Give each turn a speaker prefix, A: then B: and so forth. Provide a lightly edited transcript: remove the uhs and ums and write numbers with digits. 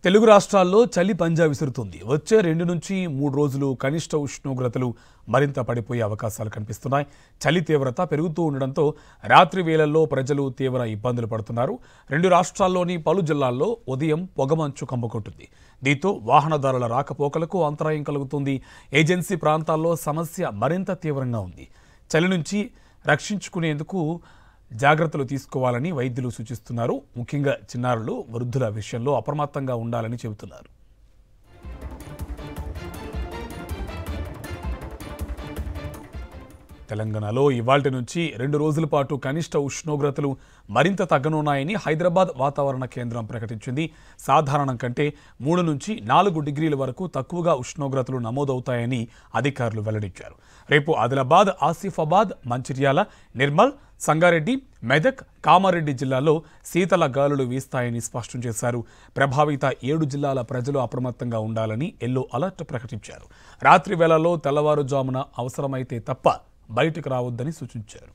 A: తెలుగు రాష్ట్రాల్లో చలి పంజా విసురుతుంది. వచ్చే 2 నుంచి 3 రోజులు కనిష్ట ఉష్ణోగ్రతలు మరింత పడిపోయే అవకాశాలు కనిపిస్తున్నాయి. చలి తీవ్రత పెరుగుతూ ఉండడంతో రాత్రి వేళల్లో ప్రజలు తీవ్ర ఇబ్బందులు పడుతున్నారు. 2 రాష్ట్రాల్లోని పలు జిల్లాల్లో ఉదయం పొగమంచు కమ్ముకుంటుంది. దీంతో వాహనదారుల రాకపోకలకు అంతరాయం కలుగుతుంది. ఏజెన్సీ ప్రాంతాల్లో సమస్య మరింత తీవ్రంగా ఉంది. చలి నుంచి రక్షించుకునేందుకు జాగ్రత్తలు తీసుకోవాలని వైద్యులు సూచిస్తున్నారు. ముఖ్యంగా చిన్నారులు, వృద్ధుల విషయంలో అప్రమత్తంగా ఉండాలని చెబుతున్నారు. తెలంగాణలో ఇవాల్టి నుంచి 2 రోజుల పాటు కనిష్ట ఉష్ణోగ్రతలు మరింత తగ్గనున్నాయని హైదరాబాద్ వాతావరణ కేంద్రం ప్రకటించింది. సాధారణం కంటే 3 నుంచి 4 డిగ్రీల వరకు తక్కువగా ఉష్ణోగ్రతలు నమోదవుతాయని అధికారులు వెల్లడించారు. రేపు ఆదిలాబాద్, ఆసిఫాబాద్, మంచిర్యాల, నిర్మల్, సంగారెడ్డి, మెదక్, కామారెడ్డి జిల్లాల్లో శీతల గాలులు వీస్తాయని స్పష్టం చేశారు. ప్రభావిత 7 జిల్లాల ప్రజలు అప్రమత్తంగా ఉండాలని ఎల్లో అలర్ట్ ప్రకటించారు. రాత్రి వేళల్లో తెల్లవారుజామున అవసరమైతే తప్ప బయటకు రావద్దని సూచించారు.